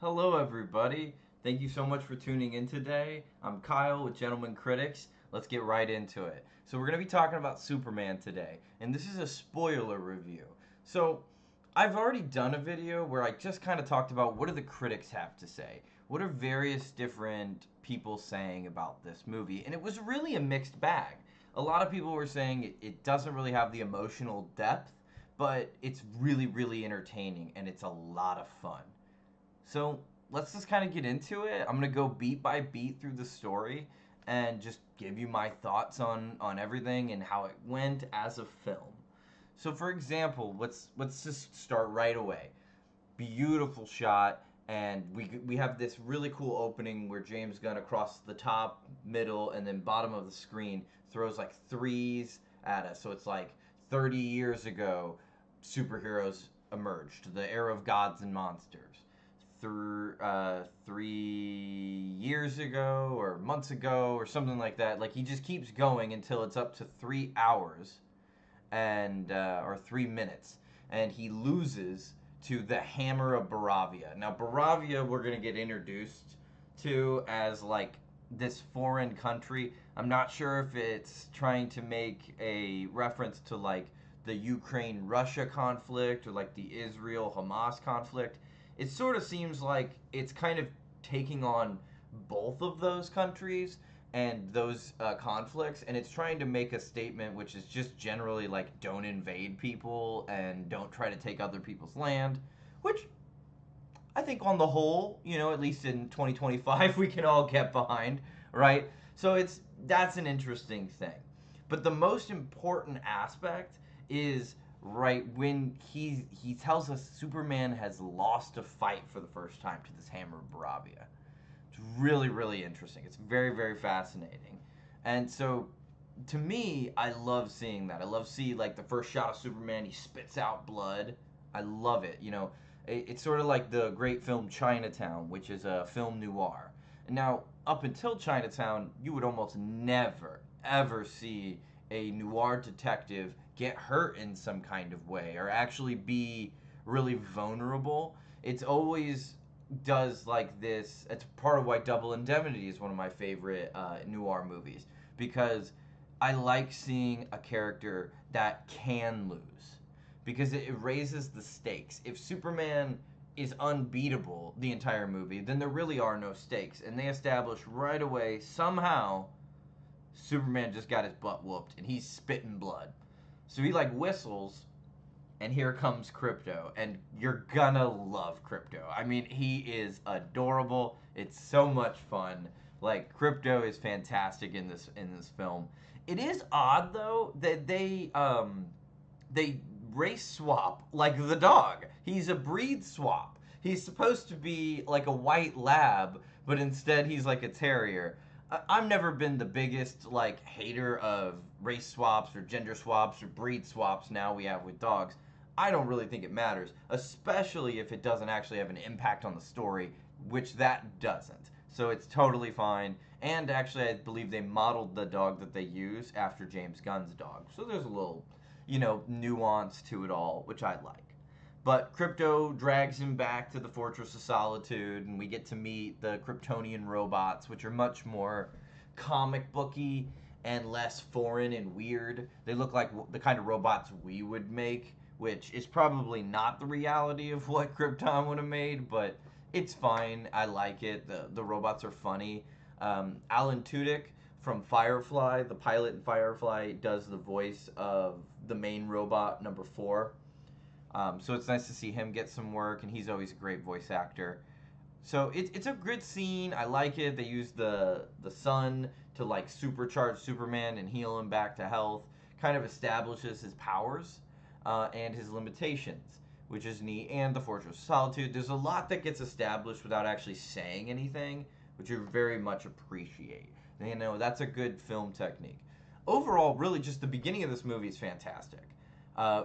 Hello, everybody. Thank you so much for tuning in today. I'm Kyle with Gentleman Critics. Let's get right into it. So, we're going to be talking about Superman today, and this is a spoiler review. So, I've already done a video where I just kind of talked about what do the critics have to say? What are various different people saying about this movie? And it was really a mixed bag. A lot of people were saying it doesn't really have the emotional depth, but it's really, really entertaining and it's a lot of fun. So let's just kind of get into it. I'm gonna go beat by beat through the story and just give you my thoughts on everything and how it went as a film. So for example, let's just start right away. Beautiful shot, and we have this really cool opening where James Gunn across the top, middle, and then bottom of the screen throws like threes at us. So it's like 30 years ago, superheroes emerged, the era of gods and monsters. Through 3 years ago or months ago or something like that. Like he just keeps going until it's up to 3 hours and or 3 minutes, and he loses to the Hammer of Baravia. Now, Baravia, we're gonna get introduced to as like this foreign country. I'm not sure if it's trying to make a reference to like the Ukraine Russia conflict or like the Israel Hamas conflict. It sort of seems like it's kind of taking on both of those countries and those conflicts, and it's trying to make a statement which is just generally like don't invade people and don't try to take other people's land, which I think on the whole, at least in 2025, we can all get behind, right? So that's an interesting thing. But the most important aspect is right when he tells us Superman has lost a fight for the first time to this Hammer of Baravia. It's really, really interesting. It's very, very fascinating. And so, to me, I love seeing that. I love seeing, like, the first shot of Superman, he spits out blood. I love it. It's sort of like the great film Chinatown, which is a film noir. And now, up until Chinatown, you would almost never, ever see a noir detective get hurt in some kind of way or actually be really vulnerable. It's always does like this. It's part of why Double Indemnity is one of my favorite noir movies because I like seeing a character that can lose because it raises the stakes. If Superman is unbeatable the entire movie, then there really are no stakes, and they establish right away somehow Superman just got his butt whooped and he's spitting blood. So he like whistles and here comes Krypto, and you're gonna love Krypto. I mean, he is adorable. It's so much fun. Like Krypto is fantastic in this film. It is odd though that they race swap like the dog. He's a breed swap. He's supposed to be like a white lab, but instead he's like a terrier. I've never been the biggest like hater of race swaps or gender swaps or breed swaps now we have with dogs. I don't really think it matters, especially if it doesn't actually have an impact on the story, which that doesn't. So it's totally fine. And actually, I believe they modeled the dog that they use after James Gunn's dog. So there's a little, nuance to it all, which I like. But Krypto drags him back to the Fortress of Solitude, and we get to meet the Kryptonian robots, which are much more comic booky and less foreign and weird. They look like the kind of robots we would make, which is probably not the reality of what Krypton would have made, but it's fine. I like it. The robots are funny. Alan Tudyk from Firefly, the pilot in Firefly, does the voice of the main robot number four. So it's nice to see him get some work, and he's always a great voice actor. So it's a good scene. I like it. They use the sun to like supercharge Superman and heal him back to health. Kind of establishes his powers and his limitations, which is neat. And the Fortress of Solitude. There's a lot that gets established without actually saying anything, which I very much appreciate. That's a good film technique. Overall, really, just the beginning of this movie is fantastic.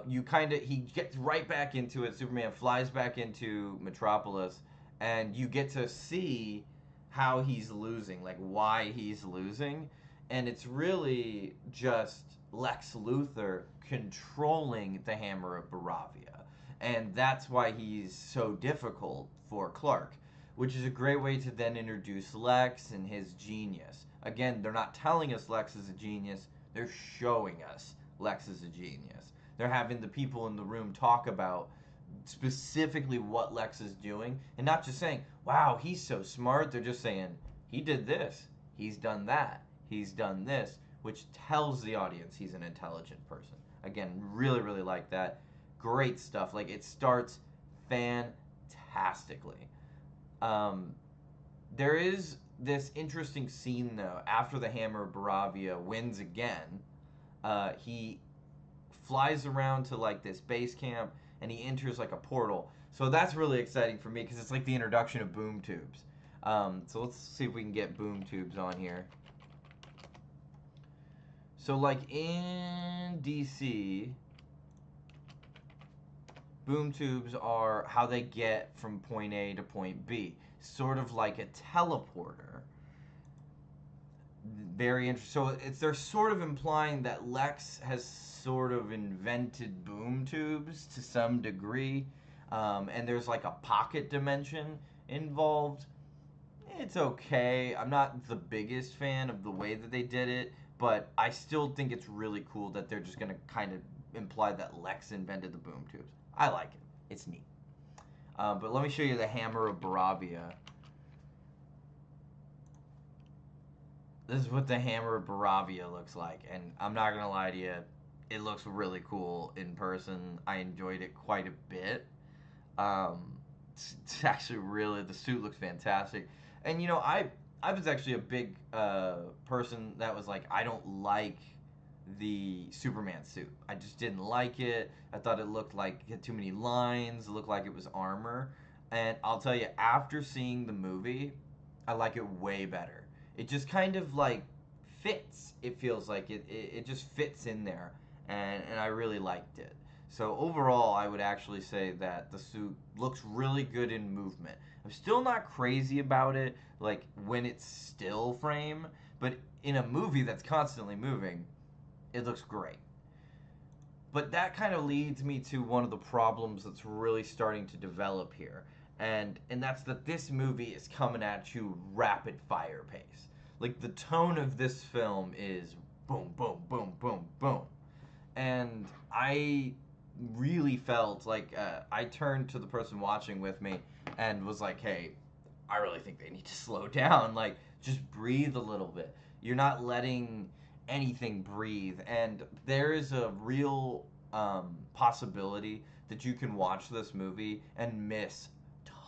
He gets right back into it. Superman flies back into Metropolis, and you get to see how he's losing, like why he's losing, and it's really just Lex Luthor controlling the Hammer of Baravia, and that's why he's so difficult for Clark. which is a great way to then introduce Lex and his genius. Again, they're not telling us Lex is a genius, they're showing us Lex is a genius. They're having the people in the room talk about specifically what Lex is doing and not just saying, wow, he's so smart. They're just saying, he did this, he's done that, he's done this, which tells the audience he's an intelligent person. Again, really, really like that. Great stuff. Like, it starts fantastically. Um, there is this interesting scene, though, after the Hammer of Baravia wins again. He flies around to, like, this base camp, and he enters, like, a portal. So that's really exciting for me, because it's like the introduction of boom tubes. So let's see if we can get boom tubes on here. So, like, in DC, boom tubes are how they get from point A to point B. Sort of like a teleporter. Very interesting. So they're sort of implying that Lex has sort of invented boom tubes to some degree, and there's like a pocket dimension involved. It's okay. I'm not the biggest fan of the way that they did it, but I still think it's really cool that they're just gonna kind of imply that Lex invented the boom tubes. I like it. It's neat. But let me show you the Hammer of Baravia. This is what the Hammer of Baravia looks like, and I'm not gonna lie to you, it looks really cool in person. I enjoyed it quite a bit. It's actually really, the suit looks fantastic, and you know, I was actually a big person that was like, I don't like the Superman suit. I just didn't like it. I thought it looked like it had too many lines. It looked like it was armor, and I'll tell you, after seeing the movie, I like it way better. It just kind of like fits. It feels like it just fits in there, and I really liked it. So overall, I would actually say that the suit looks really good in movement. I'm still not crazy about it, like when it's still frame, but in a movie that's constantly moving, it looks great. But that kind of leads me to one of the problems that's really starting to develop here. And that's that this movie is coming at you rapid fire pace. Like, the tone of this film is boom, boom, boom, boom, boom. And I really felt like I turned to the person watching with me and was like, hey, I really think they need to slow down. Like, just breathe a little bit. You're not letting anything breathe. And there is a real possibility that you can watch this movie and miss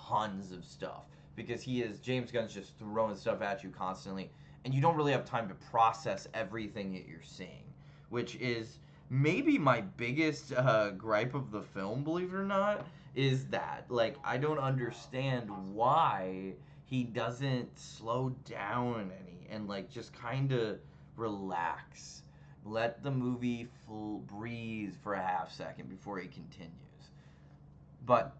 tons of stuff. Because James Gunn's just throwing stuff at you constantly. And you don't really have time to process everything that you're seeing. Which is maybe my biggest gripe of the film, believe it or not, is that. Like, I don't understand why he doesn't slow down any and, like, just kind of relax. Let the movie breathe for a half second before he continues. But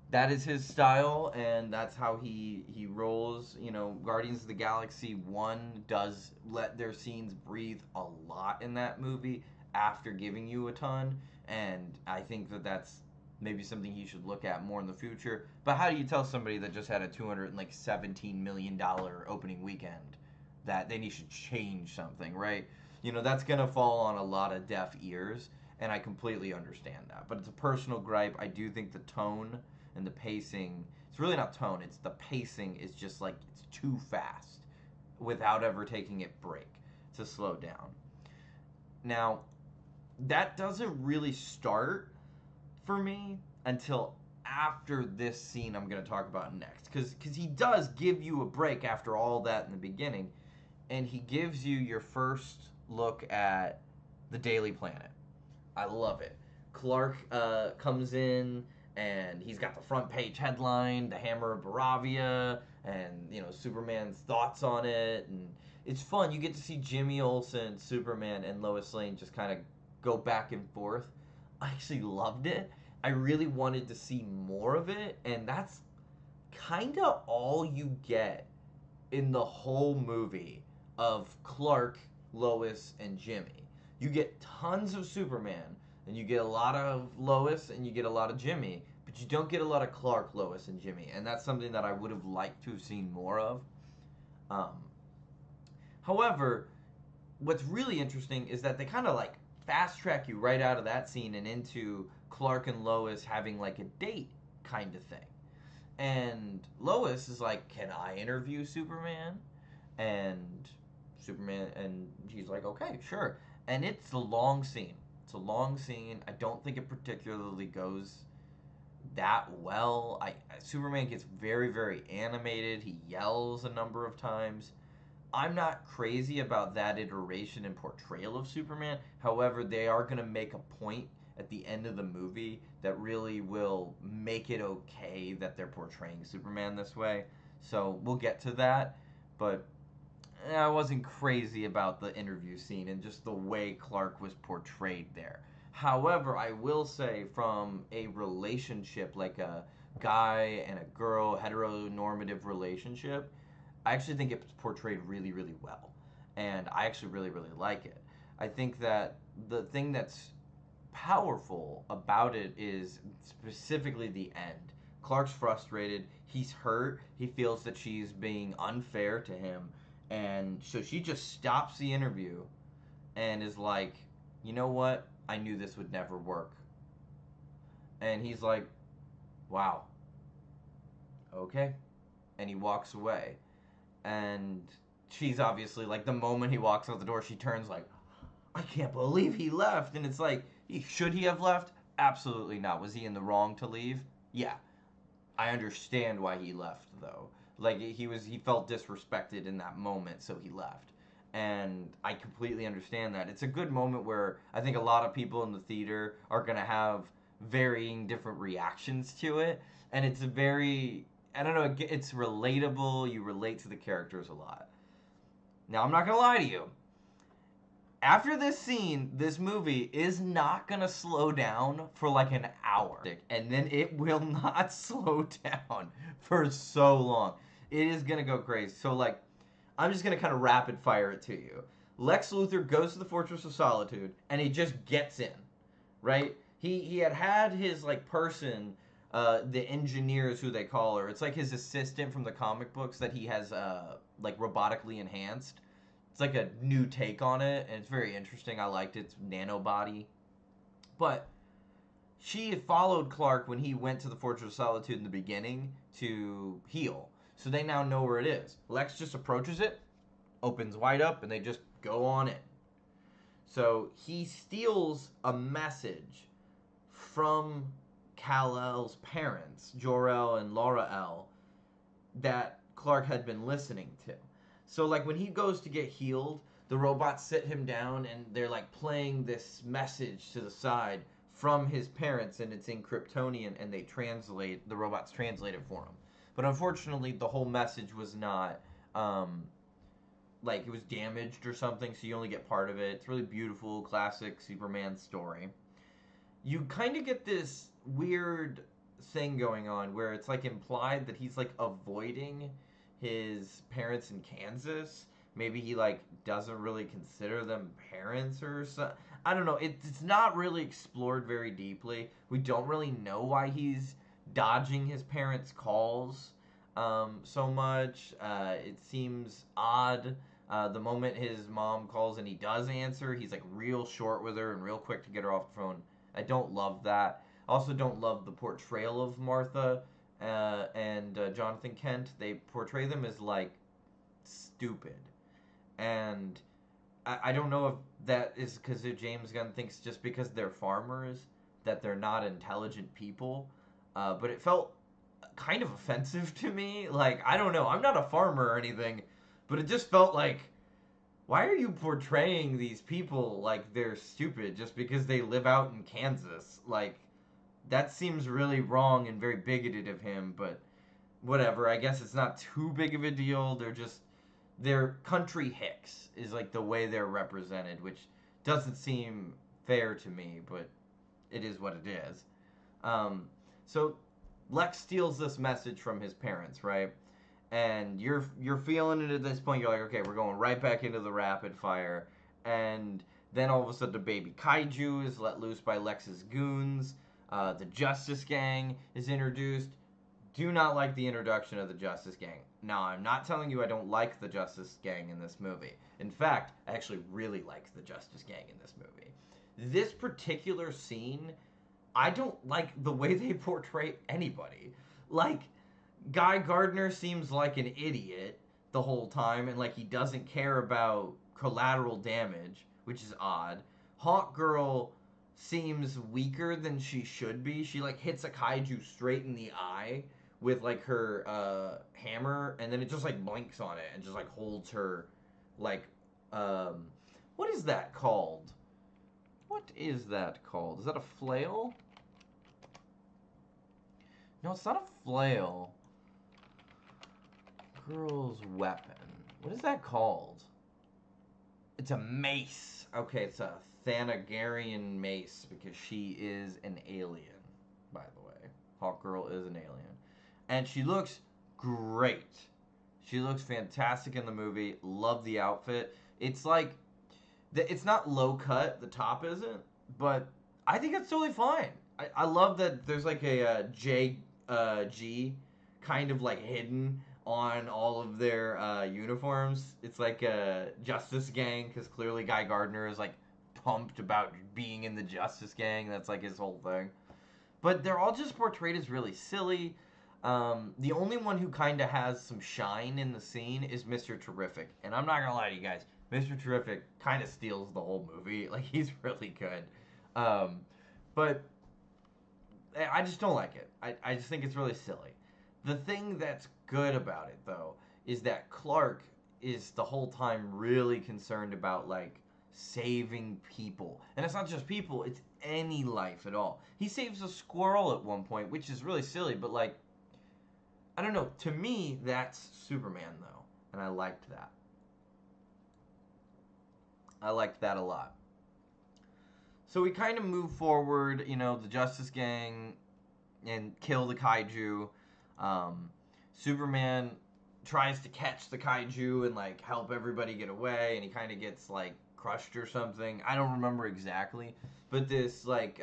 that is his style, and that's how he rolls. You know, Guardians of the Galaxy 1 does let their scenes breathe a lot in that movie after giving you a ton, and I think that that's maybe something he should look at more in the future. But how do you tell somebody that just had a $217 million opening weekend that they need to change something, right? You know, that's going to fall on a lot of deaf ears, and I completely understand that. But it's a personal gripe. I do think the tone and the pacing, it's really not tone, it's the pacing is just like, it's too fast without ever taking it break to slow down. Now, that doesn't really start for me until after this scene I'm going to talk about next, because he does give you a break after all that in the beginning, and he gives you your first look at the Daily Planet. I love it. Clark comes in, and he's got the front page headline, the Hammer of Baravia, and, you know, Superman's thoughts on it, and it's fun. You get to see Jimmy Olsen, Superman, and Lois Lane just kind of go back and forth. I actually loved it. I really wanted to see more of it, and that's kind of all you get in the whole movie of Clark, Lois, and Jimmy. You get tons of Superman, and you get a lot of Lois, and you get a lot of Jimmy, but but you don't get a lot of Clark, Lois, and Jimmy, and that's something that I would have liked to have seen more of. Um, However, what's really interesting is that they kind of like fast track you right out of that scene and into Clark and Lois having like a date kind of thing. And Lois is like, "Can I interview Superman?" And Superman, and he's like, "Okay, sure." And it's a long scene. It's a long scene. I don't think it particularly goes that well. Superman gets very, very animated. He yells a number of times. I'm not crazy about that iteration and portrayal of Superman. However, they are going to make a point at the end of the movie that really will make it okay that they're portraying Superman this way. So we'll get to that. But I wasn't crazy about the interview scene and just the way Clark was portrayed there. However, I will say from a relationship, like a guy and a girl, heteronormative relationship, I actually think it's portrayed really, really well. And I actually really, really like it. I think that the thing that's powerful about it is specifically the end. Clark's frustrated. He's hurt. He feels that she's being unfair to him. And so she just stops the interview and is like, "You know what? I knew this would never work." And he's like, "Wow, okay." And he walks away. And she's obviously like, the moment he walks out the door, she turns like, "I can't believe he left." And it's like, should he have left? Absolutely not. Was he in the wrong to leave? Yeah. I understand why he left though. Like he felt disrespected in that moment, so he left. And I completely understand that. It's a good moment where I think a lot of people in the theater are going to have varying different reactions to it, and it's a very, I don't know, it's relatable. You relate to the characters a lot. Now, I'm not going to lie to you. After this scene, this movie is not gonna slow down for like an hour. And then it will not slow down for so long. It is gonna go crazy. So like, I'm just gonna kind of rapid fire it to you. Lex Luthor goes to the Fortress of Solitude and he just gets in, right? He had his like person, the engineers who they call her. It's like his assistant from the comic books that he has like robotically enhanced. It's like a new take on it, and it's very interesting. I liked its nanobody. But she had followed Clark when he went to the Fortress of Solitude in the beginning to heal. So they now know where it is. Lex just approaches it, opens wide up, and they just go on in. So he steals a message from Kal-El's parents, Jor-El and Laura-El, that Clark had been listening to. So like when he goes to get healed, the robots sit him down and they're like playing this message to the side from his parents, and it's in Kryptonian, and the robots translate it for him. But unfortunately, the whole message was not like it was damaged or something, so you only get part of it. It's really beautiful, classic Superman story. You kind of get this weird thing going on where it's like implied that he's like avoiding his parents in Kansas. Maybe he like doesn't really consider them parents or so. I don't know. It's not really explored very deeply. We don't really know why he's dodging his parents' calls so much. It seems odd. The moment his mom calls and he does answer, he's like real short with her and real quick to get her off the phone. I don't love that. Also, don't love the portrayal of Martha and Jonathan Kent. They portray them as like stupid, and I don't know if that is because James Gunn thinks just because they're farmers that they're not intelligent people, but it felt kind of offensive to me. Like I don't know, I'm not a farmer or anything, but it just felt like, why are you portraying these people like they're stupid just because they live out in Kansas? Like, that seems really wrong and very bigoted of him, but whatever. I guess it's not too big of a deal. They're country hicks, is like the way they're represented, which doesn't seem fair to me, but it is what it is. So Lex steals this message from his parents, right? And you're feeling it at this point. You're like, okay, we're going right back into the rapid fire, and then all of a sudden, the baby kaiju is let loose by Lex's goons. The Justice Gang is introduced. Do not like the introduction of the Justice Gang. Now, I'm not telling you I don't like the Justice Gang in this movie. In fact, I actually really like the Justice Gang in this movie. This particular scene, I don't like the way they portray anybody. Like, Guy Gardner seems like an idiot the whole time, and like he doesn't care about collateral damage, which is odd. Hawk Girl seems weaker than she should be. She like hits a kaiju straight in the eye with like her hammer, and then it just like blinks on it and just like holds her like um what is that called? What is that called? Is that a flail? No, it's not a flail. Girl's weapon. What is that called? It's a mace. Okay, it's a Thanagarian mace because she is an alien, by the way. Hawkgirl is an alien. And she looks great. She looks fantastic in the movie. Love the outfit. It's like, it's not low cut, the top isn't, but I think it's totally fine. I love that there's like a G kind of like hidden on all of their uniforms. It's like a Justice Gang because clearly Guy Gardner is like pumped about being in the Justice Gang. That's like his whole thing. But they're all just portrayed as really silly. The only one who kind of has some shine in the scene is Mr. Terrific. And I'm not going to lie to you guys, Mr. Terrific kind of steals the whole movie. Like, he's really good. But I just don't like it. I just think it's really silly. The thing that's good about it, though, is that Clark is the whole time really concerned about, like, saving people. And it's not just people, it's any life at all. He saves a squirrel at one point, which is really silly, but, like, I don't know. To me, that's Superman, though. And I liked that. I liked that a lot. So we kind of move forward, you know, the Justice Gang and kill the kaiju. Superman tries to catch the kaiju and like help everybody get away, and he kind of gets like crushed or something. I don't remember exactly, but this like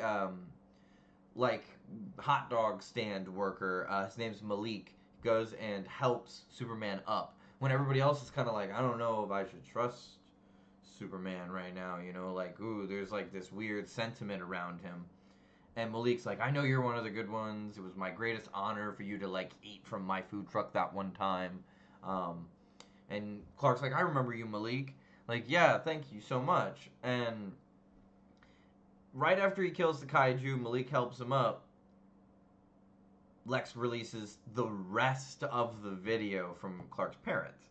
hot dog stand worker, his name's Malik, goes and helps Superman up when everybody else is kind of like, I don't know if I should trust Superman right now, you know, like, ooh, there's like this weird sentiment around him. And Malik's like, I know you're one of the good ones. It was my greatest honor for you to like eat from my food truck that one time. And Clark's like, I remember you, Malik. Like, yeah, thank you so much. And right after he kills the kaiju, Malik helps him up. Lex releases the rest of the video from Clark's parents,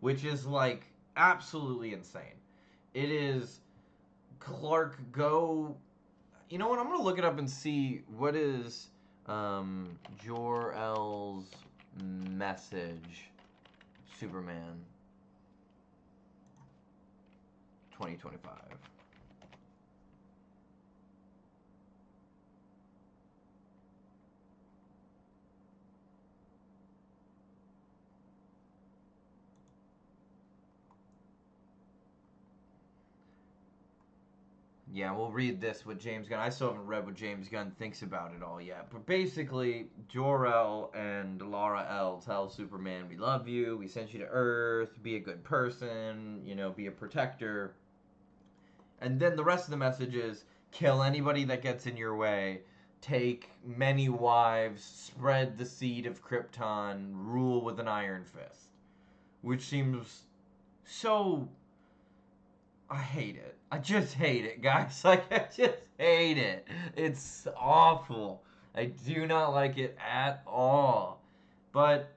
which is like absolutely insane. It is Clark go. You know what? I'm gonna look it up and see what is Jor-El's message. Superman 2025. Yeah, we'll read this with James Gunn. I still haven't read what James Gunn thinks about it all yet. But basically, Jor-El and Lara-El tell Superman, we love you, we sent you to Earth, be a good person, you know, be a protector. And then the rest of the message is, kill anybody that gets in your way, take many wives, spread the seed of Krypton, rule with an iron fist. Which seems so... I hate it. I just hate it, guys. Like, I just hate it. It's awful. I do not like it at all. But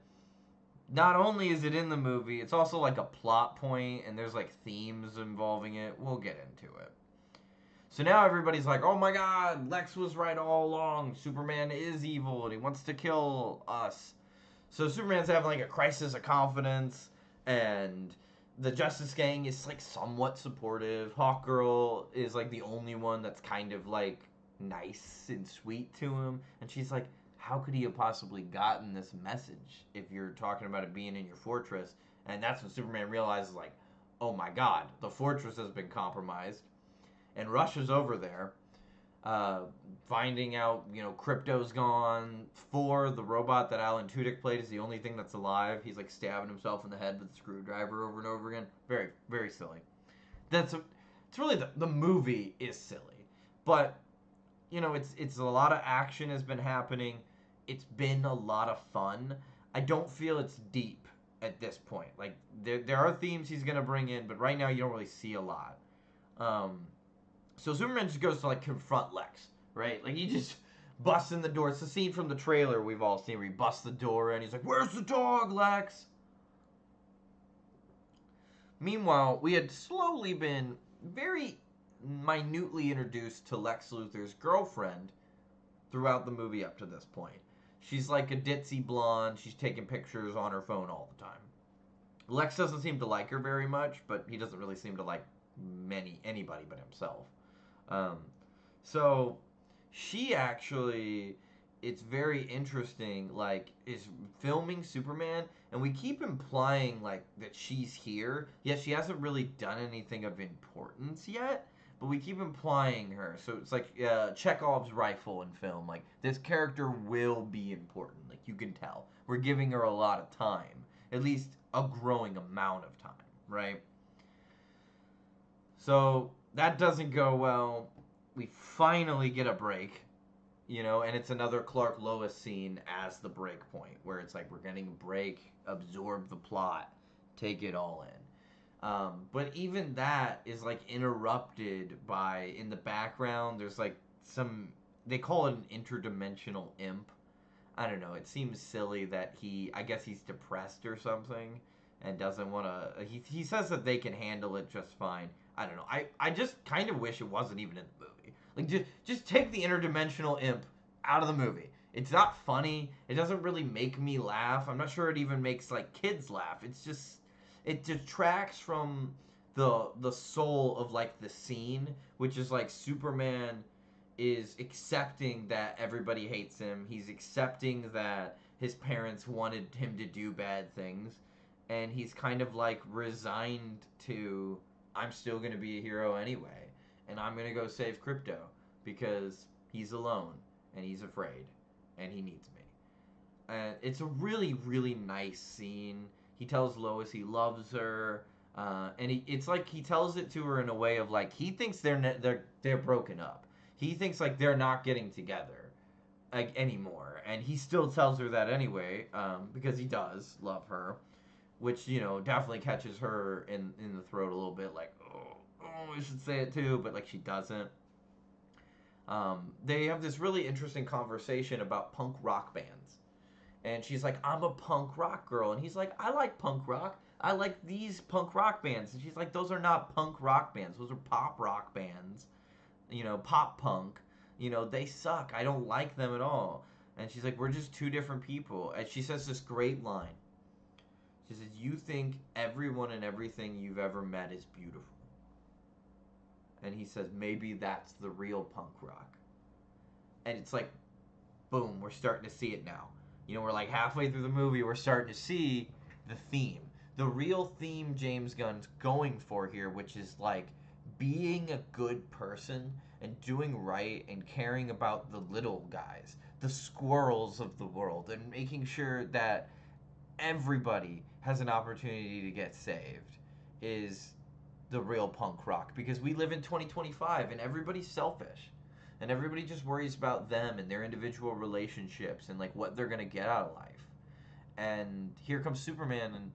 not only is it in the movie, it's also like a plot point, and there's like themes involving it. We'll get into it. So now everybody's like, oh my god, Lex was right all along. Superman is evil, and he wants to kill us. So Superman's having like a crisis of confidence, and the Justice Gang is like somewhat supportive. Hawkgirl is like the only one that's kind of like nice and sweet to him, and she's like, how could he have possibly gotten this message if you're talking about it being in your fortress? And that's when Superman realizes, like, oh my god, the fortress has been compromised, and rushes over there. uh, finding out, Crypto's gone. 4, the robot that Alan Tudyk played, is the only thing that's alive. He's like stabbing himself in the head with a screwdriver over and over again. Very, very silly. It's really the movie is silly, but it's a lot of action has been happening. It's been a lot of fun. I don't feel it's deep at this point. Like there are themes he's gonna bring in, but right now you don't really see a lot. Um, so Superman just goes to like confront Lex, right? Like he just busts in the door. It's the scene from the trailer we've all seen where he busts the door and he's like, "Where's the dog, Lex?" Meanwhile, we had slowly been very minutely introduced to Lex Luthor's girlfriend throughout the movie up to this point. She's like a ditzy blonde. She's taking pictures on her phone all the time. Lex doesn't seem to like her very much, but he doesn't really seem to like anybody but himself. Um, so she actually, it's very interesting. Like, is filming Superman, and we keep implying like that she's here. Yet she hasn't really done anything of importance yet. But we keep implying her, so it's like Chekhov's rifle in film. Like this character will be important. Like you can tell, we're giving her a lot of time, at least a growing amount of time, right? So that doesn't go well. We finally get a break, and it's another Clark Lois scene as the break point, where it's like we're getting a break, absorb the plot, take it all in. But even that is like interrupted by, in the background, there's like they call it an interdimensional imp. I don't know. It seems silly that I guess he's depressed or something and doesn't want to. He says that they can handle it just fine. I don't know. I just kind of wish it wasn't even in the movie. Like just take the interdimensional imp out of the movie. It's not funny. It doesn't really make me laugh. I'm not sure it even makes like kids laugh. It detracts from the soul of like the scene, which is like Superman is accepting that everybody hates him. He's accepting that his parents wanted him to do bad things, and he's kind of like resigned to, I'm still going to be a hero anyway, and I'm going to go save Crypto because he's alone and he's afraid and he needs me. And it's a really, really nice scene. He tells Lois he loves her, and it's like he tells it to her in a way of like he thinks they're broken up. He thinks like they're not getting together like anymore, and he still tells her that anyway, because he does love her, which definitely catches her in the throat a little bit, like I should say it too, but like she doesn't. They have this really interesting conversation about punk rock bands. And she's like, I'm a punk rock girl. And he's like, I like punk rock. I like these punk rock bands. And she's like, those are not punk rock bands. Those are pop rock bands. Pop punk. They suck. I don't like them at all. And she's like, we're just two different people. And she says this great line. She says, you think everyone and everything you've ever met is beautiful. And he says, maybe that's the real punk rock. And it's like, boom, we're starting to see it now. We're like halfway through the movie, we're starting to see the theme. The real theme James Gunn's going for here, which is like being a good person and doing right and caring about the little guys, the squirrels of the world, and making sure that everybody has an opportunity to get saved is the real punk rock, because we live in 2025 and everybody's selfish and everybody just worries about them and their individual relationships and like what they're gonna get out of life. And here comes Superman, and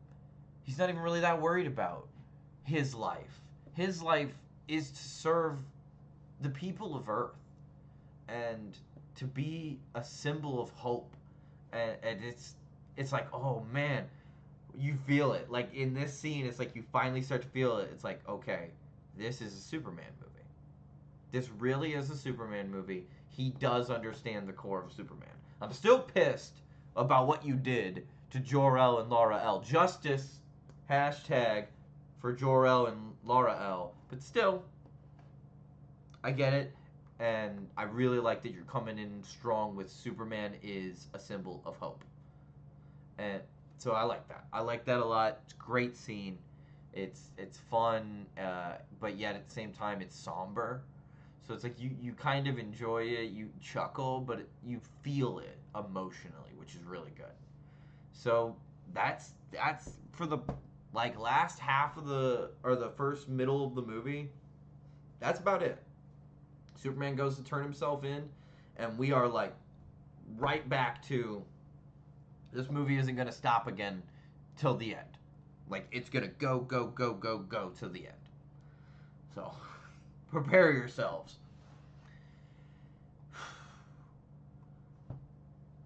he's not even really that worried about his life. His life is to serve the people of Earth and to be a symbol of hope. And it's like, oh man, you feel it. Like in this scene, it's like you finally start to feel it. It's like, okay, this is a Superman movie. This really is a Superman movie. He does understand the core of Superman. I'm still pissed about what you did to Jor-El and Lara-El. Justice, hashtag, for Jor-El and Lara-El. But still, I get it. And I really like that you're coming in strong with Superman is a symbol of hope. And so I like that. I like that a lot. It's a great scene. It's fun, but yet at the same time it's somber. So it's like you kind of enjoy it, you chuckle, but you feel it emotionally, which is really good. So that's for the like last half of the or the first middle of the movie. That's about it. Superman goes to turn himself in, and we are like right back to this movie isn't going to stop again till the end. Like it's going to go go go go go to the end. So prepare yourselves.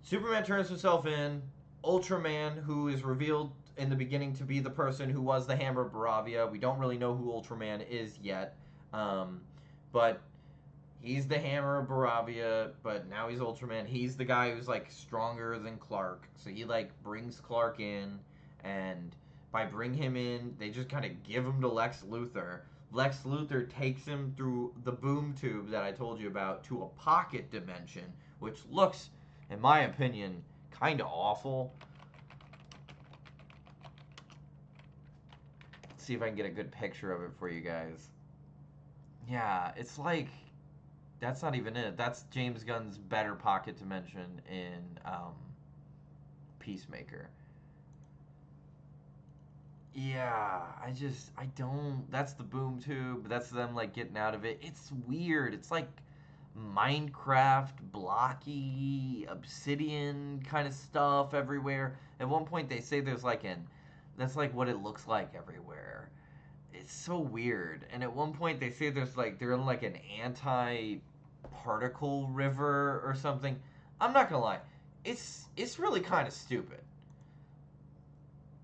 Superman turns himself in. Ultraman, who is revealed in the beginning to be the person who was the Hammer of Baravia. We don't really know who Ultraman is yet. But he's the Hammer of Baravia, but now he's Ultraman. He's the guy who's like stronger than Clark. So he like brings Clark in, and by bring him in, they just kind of give him to Lex Luthor. Lex Luthor takes him through the boom tube that I told you about to a pocket dimension, which looks, in my opinion, kind of awful. Let's see if I can get a good picture of it for you guys. Yeah, it's like that's not even it. That's James Gunn's better pocket dimension in Peacemaker. Yeah, I don't. That's the boom tube. That's them like getting out of it. It's weird. It's like Minecraft, blocky, obsidian kind of stuff everywhere. At one point, they say there's like an. That's like what it looks like everywhere. It's so weird. And at one point, they say there's like they're in like an anti-particle river or something. I'm not gonna lie. It's really kind of stupid.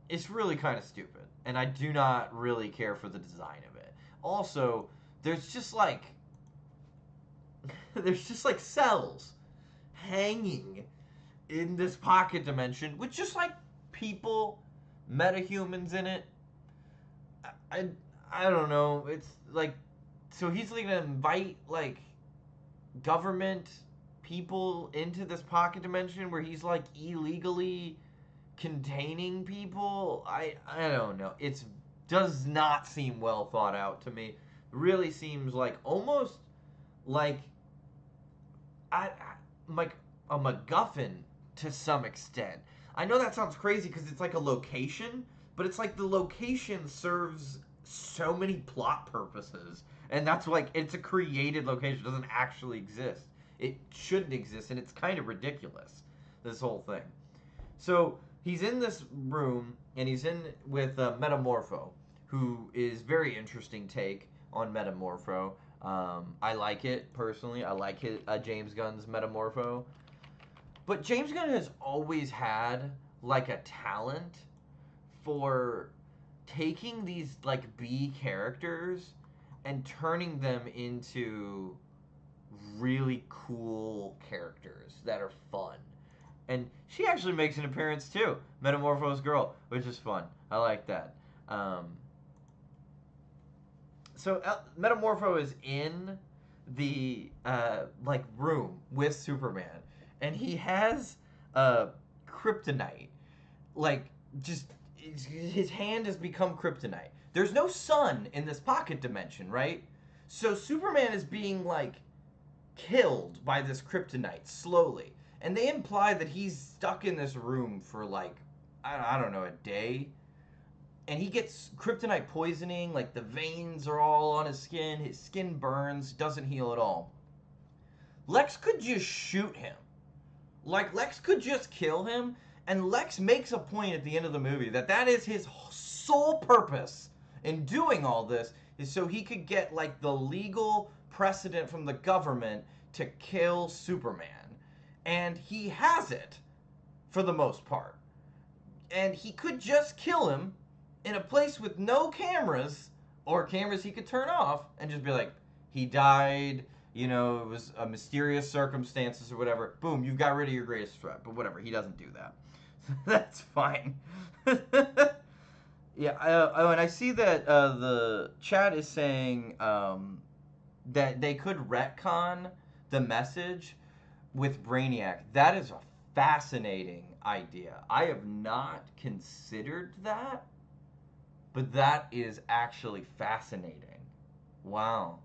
It's really kind of stupid, and I do not really care for the design of it. Also, there's just like there's just like cells hanging in this pocket dimension with just like people, metahumans in it. I I don't know. It's like so he's like gonna invite like government people into this pocket dimension where he's like illegally containing people. I don't know. It's does not seem well thought out to me. Really seems like almost like I like a MacGuffin to some extent. I know that sounds crazy because it's like a location, but it's like the location serves so many plot purposes, and that's like it's a created location. It doesn't actually exist. It shouldn't exist, and it's kind of ridiculous. This whole thing. So he's in this room, and he's in with Metamorpho, who is very interesting take on Metamorpho. I like it personally. I like it, James Gunn's Metamorpho. But James Gunn has always had like a talent for taking these like B characters and turning them into really cool characters that are fun. And she actually makes an appearance too, Metamorpho's girl, which is fun. I like that. So Metamorpho is in the like room with Superman, and he has kryptonite. Like just his hand has become kryptonite. There's no sun in this pocket dimension, right? So Superman is being like killed by this kryptonite slowly, and they imply that he's stuck in this room for like I don't know, a day, and he gets kryptonite poisoning. Like the veins are all on his skin burns, doesn't heal at all. Lex could just shoot him. Like Lex could just kill him, and Lex makes a point at the end of the movie that that is his sole purpose in doing all this is so he could get like the legal precedent from the government to kill Superman. And he has it for the most part. And he could just kill him in a place with no cameras or cameras he could turn off and just be like, he died, you know, it was a mysterious circumstances or whatever. Boom, you've got rid of your greatest threat. But whatever, he doesn't do that. That's fine. Yeah, and I see that the chat is saying that they could retcon the message with Brainiac. That is a fascinating idea. I have not considered that, but that is actually fascinating. Wow.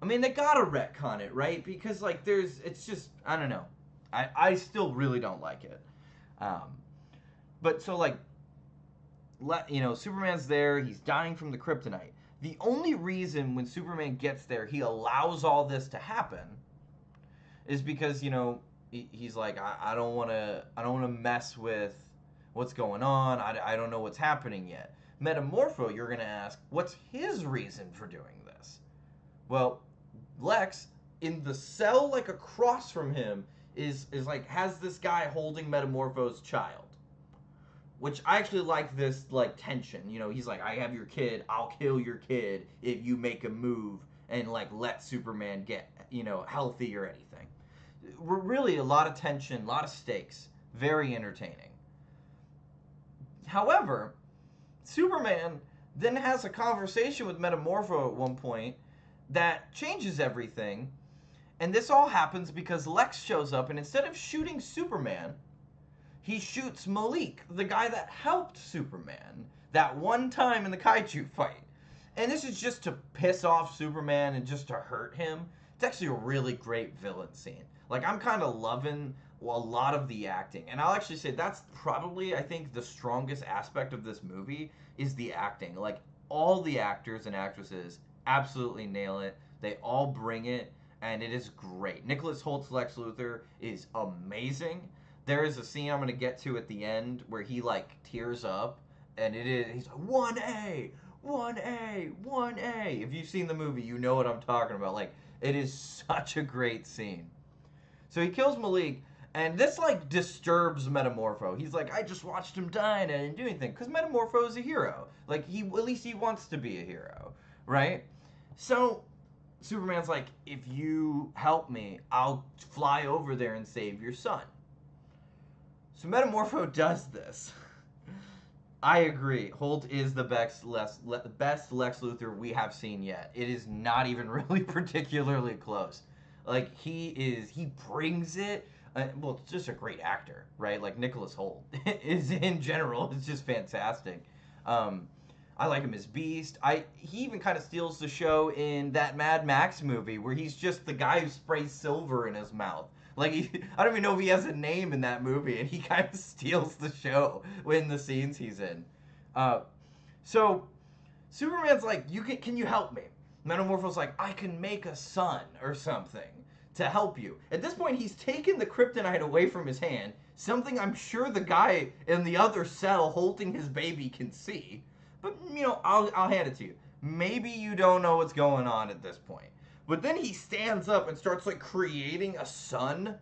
I mean, they gotta retcon it, right? Because like, it's just, I don't know. I still really don't like it. Um, but so like, Superman's there. He's dying from the kryptonite. The only reason when Superman gets there, he allows all this to happen, is because he's like, I don't want to mess with what's going on. I don't know what's happening yet. Metamorpho, you're gonna ask, what's his reason for doing this? Well, Lex, in the cell like across from him, is like has this guy holding Metamorpho's child. Which I actually like this like tension. He's like, I have your kid, I'll kill your kid if you make a move and like let Superman get, healthy or anything. Really a lot of tension, a lot of stakes. Very entertaining. However, Superman then has a conversation with Metamorpho at one point that changes everything. And this all happens because Lex shows up, and instead of shooting Superman, he shoots Malik, the guy that helped Superman that one time in the kaiju fight. And this is just to piss off Superman and just to hurt him. It's actually a really great villain scene. Like, I'm kind of loving a lot of the acting. And I'll actually say that's probably, I think, the strongest aspect of this movie is the acting. Like, all the actors and actresses absolutely nail it. They all bring it, and it is great. Nicholas Holt's Lex Luthor is amazing. There is a scene I'm going to get to at the end where he, like, tears up, and he's like, 1A, 1A, 1A. If you've seen the movie, you know what I'm talking about. Like, it is such a great scene. So he kills Malik, and this, like, disturbs Metamorpho. He's like, I just watched him die and I didn't do anything. Because Metamorpho is a hero. Like, at least he wants to be a hero, right? So Superman's like, if you help me, I'll fly over there and save your son. So Metamorpho does this. I agree. Holt is the best Lex Luthor we have seen yet. It is not even really particularly close. Like, he brings it. Well, it's just a great actor, right? Like, Nicholas Holt is, in general, it's just fantastic. I like him as Beast. He even kind of steals the show in that Mad Max movie where he's just the guy who sprays silver in his mouth. Like, I don't even know if he has a name in that movie, and he kind of steals the show in the scenes he's in. So Superman's like, can you help me? Metamorpho's like, I can make a son or something to help you. At this point, he's taken the kryptonite away from his hand, something I'm sure the guy in the other cell holding his baby can see. But, I'll hand it to you. Maybe you don't know what's going on at this point. But then he stands up and starts, like, creating a sun.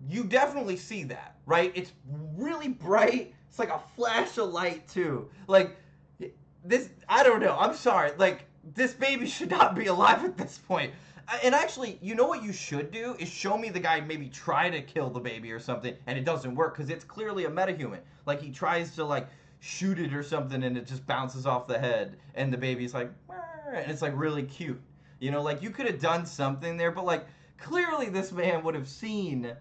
You definitely see that, right? It's really bright. It's like a flash of light, too. Like, this, I don't know. I'm sorry. Like, this baby should not be alive at this point. And actually, you know what you should do? Is show me the guy maybe try to kill the baby or something, and it doesn't work, because it's clearly a metahuman. Like, he tries to, like, shoot it or something, and it just bounces off the head, and the baby's like, and it's, like, really cute. Like, you could have done something there, but, like, clearly this man would have seen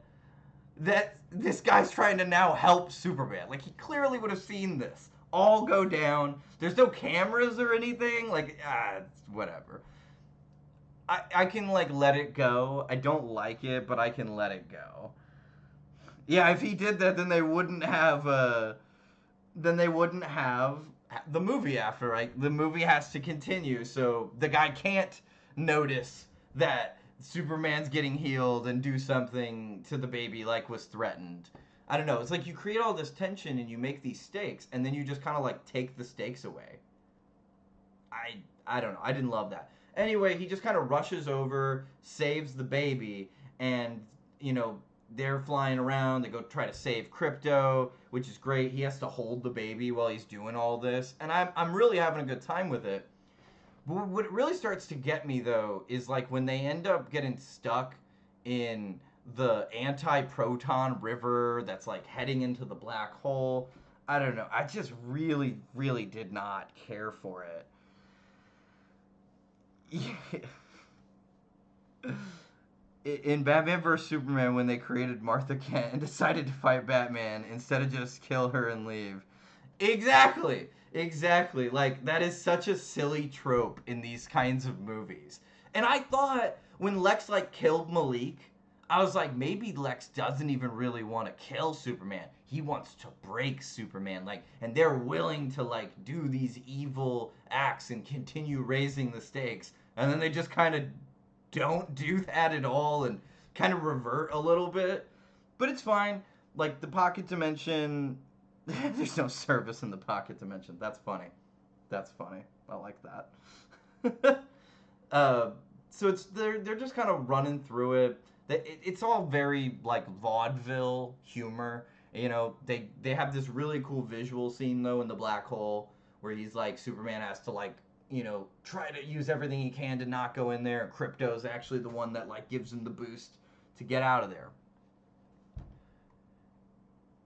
that this guy's trying to now help Superman. Like, he clearly would have seen this all go down. There's no cameras or anything. Like, it's whatever. I can, like, let it go. I don't like it, but I can let it go. Yeah, if he did that, then they wouldn't have the movie after, right? The movie has to continue, so the guy can't notice that Superman's getting healed and do something to the baby like was threatened. I don't know. It's like you create all this tension and you make these stakes, and then you just kind of, like, take the stakes away. I don't know. I didn't love that. Anyway, he just kind of rushes over, saves the baby, and, they're flying around. They go try to save Krypto, which is great. He has to hold the baby while he's doing all this, and I'm really having a good time with it. But what really starts to get me, though, is, like, when they end up getting stuck in the anti-proton river that's, like, heading into the black hole. I don't know. I just really, really did not care for it. In Batman vs. Superman, when they created Martha Kent and decided to fight Batman instead of just kill her and leave. Exactly. Exactly. Like, that is such a silly trope in these kinds of movies. And I thought when Lex, like, killed Malik, I was like, maybe Lex doesn't even really want to kill Superman. He wants to break Superman. Like, and they're willing to, like, do these evil acts and continue raising the stakes. And then they just kind of don't do that at all and kind of revert a little bit. But it's fine. Like, the pocket dimension. There's no service in the pocket dimension. That's funny. That's funny. I like that. uh, so they're just kind of running through it. It's all very like vaudeville humor. You know, they have this really cool visual scene though in the black hole where he's like Superman has to like try to use everything he can to not go in there. And Krypto's actually the one that like gives him the boost to get out of there.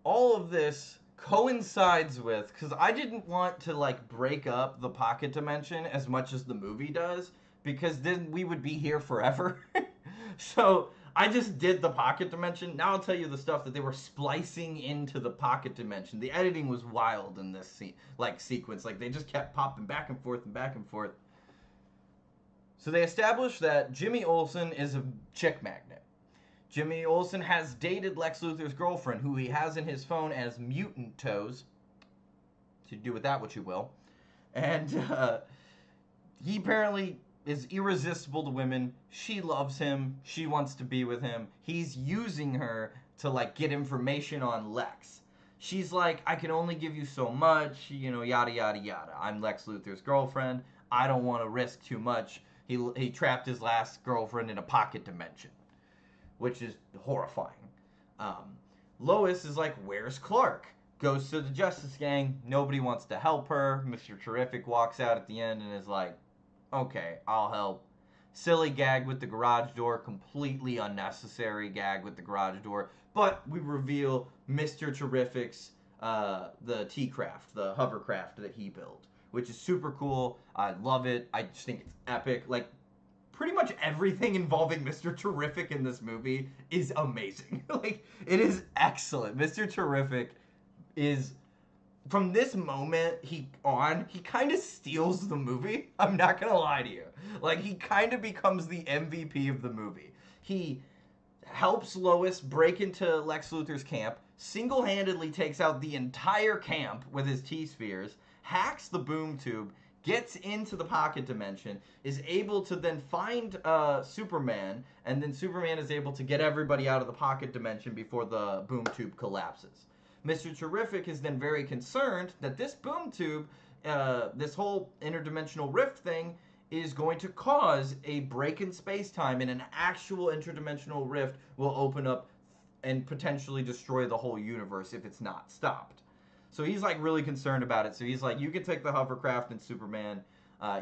All of this coincides with because I didn't want to like break up the pocket dimension as much as the movie does because then we would be here forever. So I just did the pocket dimension. Now I'll tell you the stuff that they were splicing into the pocket dimension. The editing was wild in this sequence. Like they just kept popping back and forth and back and forth. So they established that Jimmy Olsen is a chick magnet. Jimmy Olsen has dated Lex Luthor's girlfriend, who he has in his phone as Mutant Toes. So do with that what you will. And he apparently is irresistible to women. She loves him. She wants to be with him. He's using her to like get information on Lex. She's like, I can only give you so much, yada yada yada. I'm Lex Luthor's girlfriend. I don't want to risk too much. He trapped his last girlfriend in a pocket dimension, which is horrifying. Lois is like, where's Clark? Goes to the Justice Gang. Nobody wants to help her. Mr. Terrific walks out at the end and is like, okay, I'll help. Silly gag with the garage door. Completely unnecessary gag with the garage door. But we reveal Mr. Terrific's, the T-Craft, the hovercraft that he built, which is super cool. I love it. I just think it's epic. Like, pretty much everything involving Mr. Terrific in this movie is amazing. Like, it is excellent. Mr. Terrific is, from this moment he kind of steals the movie. I'm not gonna lie to you. Like, he kind of becomes the MVP of the movie. He helps Lois break into Lex Luthor's camp, single-handedly takes out the entire camp with his T-spheres, hacks the boom tube, gets into the pocket dimension, is able to then find Superman, and then Superman is able to get everybody out of the pocket dimension before the boom tube collapses. Mr. Terrific is then very concerned that this boom tube, this whole interdimensional rift thing, is going to cause a break in space-time, and an actual interdimensional rift will open up and potentially destroy the whole universe if it's not stopped. So he's like really concerned about it. So he's like, you can take the hovercraft and Superman.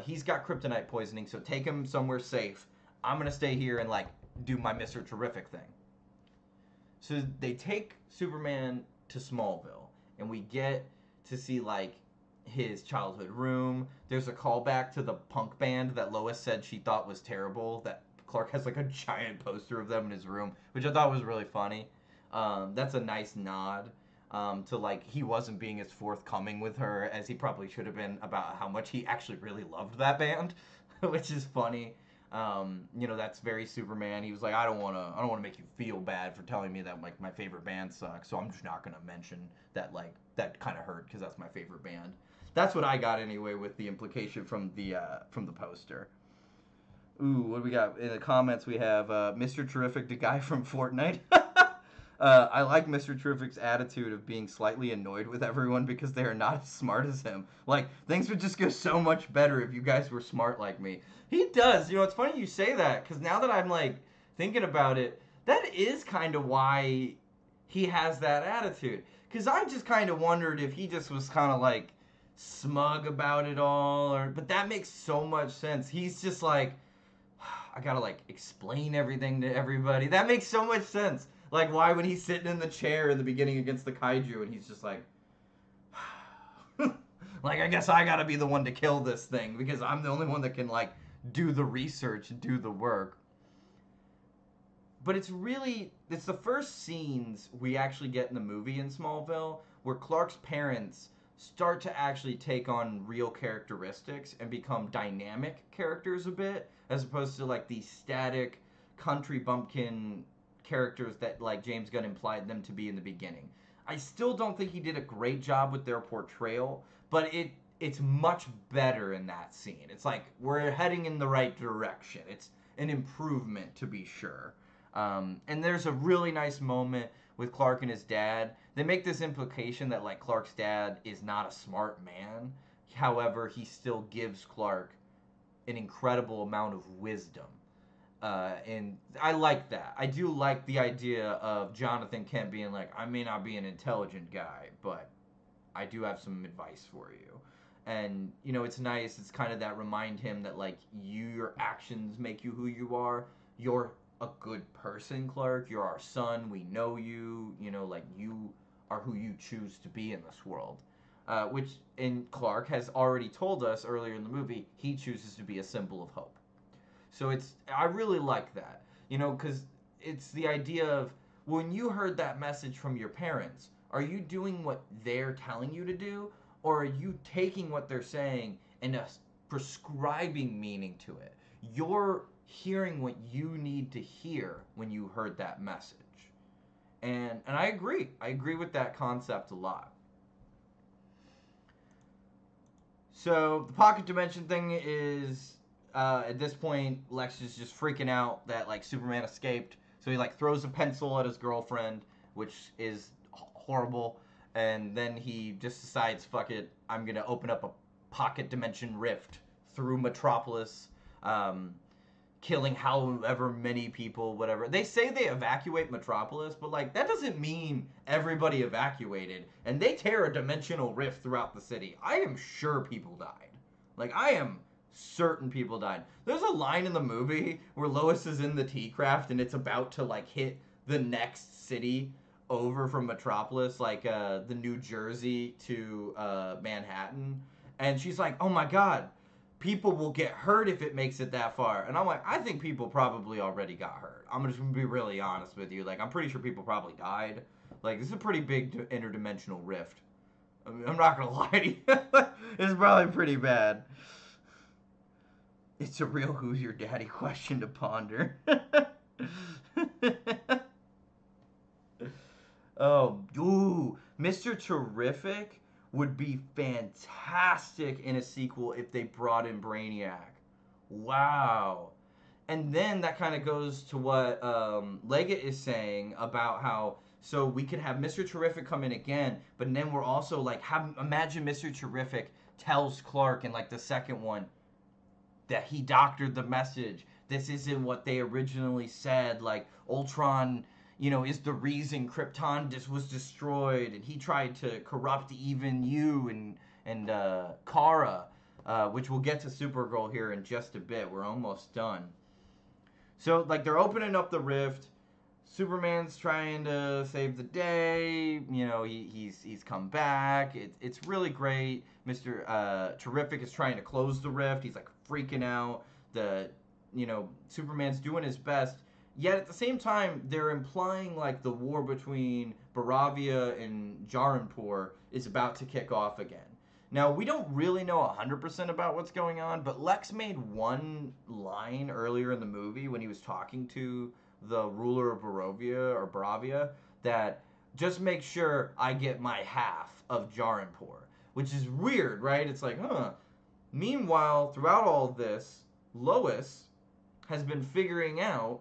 He's got kryptonite poisoning, so take him somewhere safe. I'm gonna stay here and like do my Mr. Terrific thing. So they take Superman to Smallville, and we get to see like his childhood room. There's a callback to the punk band that Lois said she thought was terrible. That Clark has like a giant poster of them in his room, which I thought was really funny. That's a nice nod. To like he wasn't being as forthcoming with her as he probably should have been about how much he actually really loved that band, which is funny. That's very Superman. He was like, I don't wanna make you feel bad for telling me that like my favorite band sucks, so I'm just not gonna mention that. Like, that kind of hurt because that's my favorite band. That's what I got anyway with the implication from the poster. Ooh, what do we got in the comments? We have Mr. Terrific, the guy from Fortnite. I like Mr. Terrific's attitude of being slightly annoyed with everyone because they are not as smart as him. Like, things would just go so much better if you guys were smart like me. He does. It's funny you say that, because now that I'm, like, thinking about it, that is kind of why he has that attitude. Because I just kind of wondered if he just was kind of, like, smug about it all. But that makes so much sense. He's just like, I gotta, like, explain everything to everybody. That makes so much sense. Like, why when he's sitting in the chair in the beginning against the kaiju and he's just like, like, I guess I gotta be the one to kill this thing because I'm the only one that can, like, do the research and do the work. But it's the first scenes we actually get in the movie in Smallville where Clark's parents start to actually take on real characteristics and become dynamic characters a bit, as opposed to like these static country bumpkin characters that like James Gunn implied them to be in the beginning. I still don't think he did a great job with their portrayal, but it's much better in that scene. It's like we're heading in the right direction. It's an improvement to be sure. And there's a really nice moment with Clark and his dad. They make this implication that like Clark's dad is not a smart man. However, he still gives Clark an incredible amount of wisdom. And I like that. I do like the idea of Jonathan Kent being like, I may not be an intelligent guy, but I do have some advice for you. And you know, it's nice. It's kind of that remind him that like your actions make you who you are. You're a good person, Clark. You're our son. We know you. You know, like you are who you choose to be in this world. Which in Clark has already told us earlier in the movie, he chooses to be a symbol of hope. So I really like that, you know, because it's the idea of when you heard that message from your parents, are you doing what they're telling you to do, or are you taking what they're saying and prescribing meaning to it? You're hearing what you need to hear when you heard that message, and I agree. I agree with that concept a lot. So the pocket dimension thing is at this point, Lex is just freaking out that like Superman escaped. So he like throws a pencil at his girlfriend, which is horrible. And then he just decides, fuck it, I'm gonna open up a pocket dimension rift through Metropolis, um, killing however many people, whatever. They say they evacuate Metropolis, but like that doesn't mean everybody evacuated. And they tear a dimensional rift throughout the city. I am sure people died. Like I am certain people died. There's a line in the movie where Lois is in the T-Craft and it's about to like hit the next city over from Metropolis, like the New Jersey to Manhattan, and she's like, "Oh my God, people will get hurt if it makes it that far." And I'm like, I think people probably already got hurt. I'm just gonna be really honest with you. Like, I'm pretty sure people probably died. Like, this is a pretty big interdimensional rift. I mean, I'm not gonna lie to you. It's probably pretty bad. It's a real who's your daddy question to ponder. Oh, ooh, Mr. Terrific would be fantastic in a sequel if they brought in Brainiac. Wow. And then that kind of goes to what Leggett is saying about how so we could have Mr. Terrific come in again, but then we're also like have imagine Mr. Terrific tells Clark in like the second one that he doctored the message. This isn't what they originally said. Like Ultron, you know, is the reason Krypton was destroyed, and he tried to corrupt even you and Kara, which we'll get to Supergirl here in just a bit. We're almost done. So like they're opening up the rift. Superman's trying to save the day. You know, he's come back. It's really great. Mr. Terrific is trying to close the rift. He's like freaking out. Superman's doing his best. Yet at the same time, they're implying like the war between Baravia and Jaranpur is about to kick off again. Now, we don't really know 100% about what's going on, but Lex made one line earlier in the movie when he was talking to the ruler of Baravia that just make sure I get my half of Jaranpur, which is weird, right? It's like, huh. Meanwhile, throughout all this, Lois has been figuring out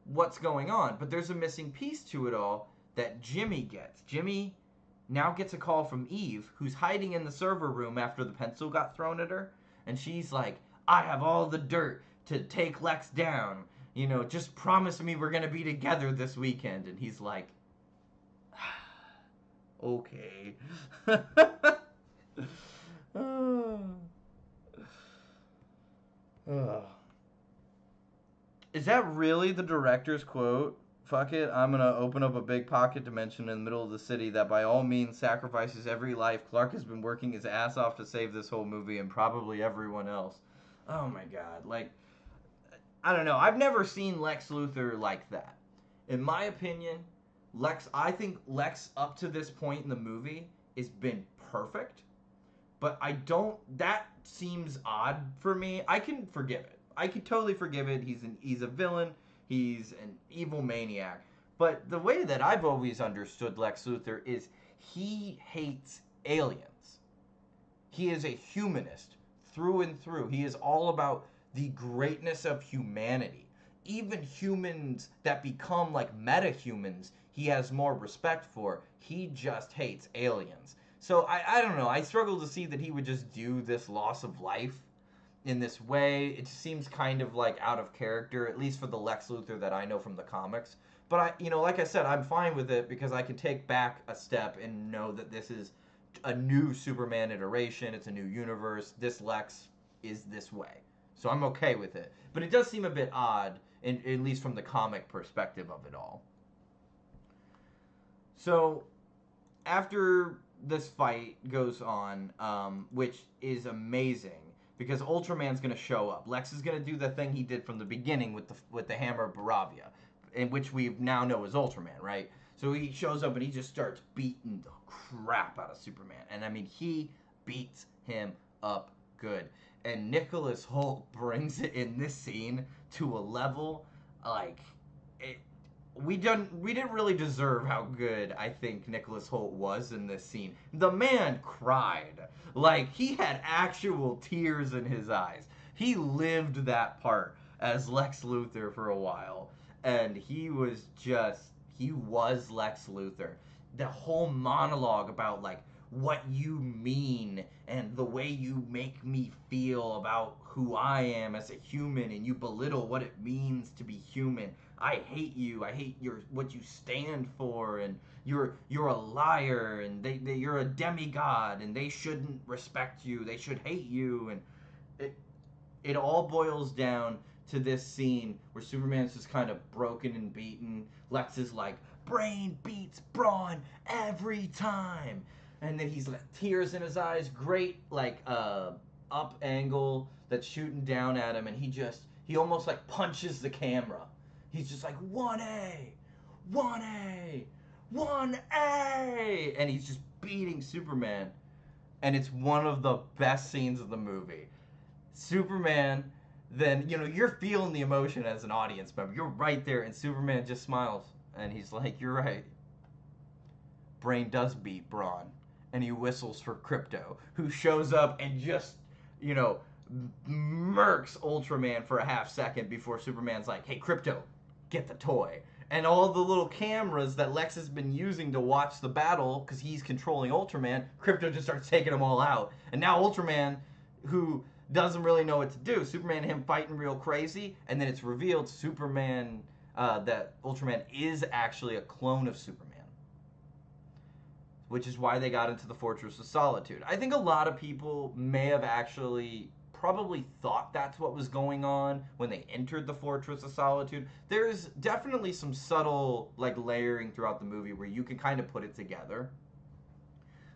what's going on, but there's a missing piece to it all that Jimmy gets. Jimmy now gets a call from Eve, who's hiding in the server room after the pencil got thrown at her, and she's like, I have all the dirt to take Lex down. You know, just promise me we're gonna be together this weekend. And he's like, okay. Is that really the director's quote? Fuck it, I'm gonna open up a big pocket dimension in the middle of the city that by all means sacrifices every life. Clark has been working his ass off to save this whole movie and probably everyone else. Oh my god, like, I don't know. I've never seen Lex Luthor like that. In my opinion, I think Lex up to this point in the movie has been perfect, but I don't. That seems odd for me. I can forgive it. I can totally forgive it. He's a villain. He's an evil maniac. But the way that I've always understood Lex Luthor is he hates aliens. He is a humanist through and through. He is all about the greatness of humanity. Even humans that become like meta-humans, he has more respect for. He just hates aliens. So I don't know. I struggle to see that he would just do this loss of life in this way. It seems kind of like out of character, at least for the Lex Luthor that I know from the comics. But like I said, I'm fine with it because I can take back a step and know that this is a new Superman iteration. It's a new universe. This Lex is this way, so I'm okay with it. But it does seem a bit odd, at least from the comic perspective of it all. So after this fight goes on, which is amazing because Ultraman's gonna show up. Lex is gonna do the thing he did from the beginning with the hammer of Baravia, in which we now know as Ultraman, right? So he shows up and he just starts beating the crap out of Superman, and I mean he beats him up good. And Nicholas Hoult brings it in this scene to a level like it, we didn't really deserve how good I think Nicholas Hoult was in this scene. The man cried. Like he had actual tears in his eyes. He lived that part as Lex Luthor for a while. And he was Lex Luthor. The whole monologue about like what you mean and the way you make me feel about who I am as a human, and you belittle what it means to be human. I hate you. I hate what you stand for, and you're a liar, and you're a demigod, and they shouldn't respect you. They should hate you, and it all boils down to this scene where Superman's just kind of broken and beaten. Lex is like, brain beats brawn every time. And then he's like tears in his eyes, great like up angle that's shooting down at him, and he almost like punches the camera. He's just like 1A, 1A, 1A, and he's just beating Superman. And it's one of the best scenes of the movie. Superman, then you're feeling the emotion as an audience member. You're right there, and Superman just smiles, and he's like, "You're right. Brain does beat brawn." And he whistles for Krypto, who shows up and just, you know, murks Ultraman for a half second before Superman's like, "Hey, Krypto, get the toy." And all the little cameras that Lex has been using to watch the battle, because he's controlling Ultraman, Krypto just starts taking them all out. And now Ultraman, who doesn't really know what to do, Superman and him fighting real crazy, and then it's revealed that Ultraman is actually a clone of Superman, which is why they got into the Fortress of Solitude. I think a lot of people may have actually probably thought that's what was going on when they entered the Fortress of Solitude. There's definitely some subtle like layering throughout the movie where you can kind of put it together.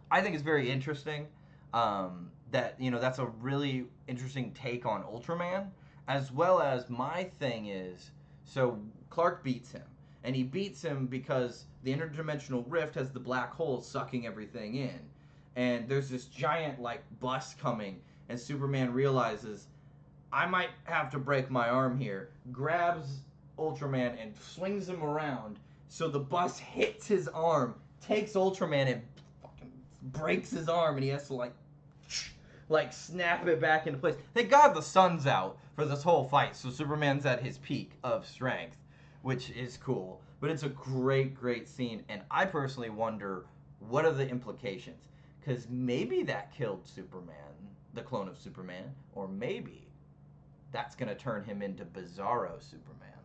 I think it's very interesting that that's a really interesting take on Ultraman, as well as my thing is, so Clark beats him, and he beats him because the interdimensional rift has the black hole sucking everything in, and there's this giant like bus coming, and Superman realizes, I might have to break my arm here, grabs Ultraman and swings him around so the bus hits his arm, takes Ultraman and fucking breaks his arm, and he has to like snap it back into place. Thank God the sun's out for this whole fight, so Superman's at his peak of strength, which is cool. But it's a great, great scene, and I personally wonder what are the implications, because maybe that killed Superman, the clone of Superman, or maybe that's gonna turn him into Bizarro Superman.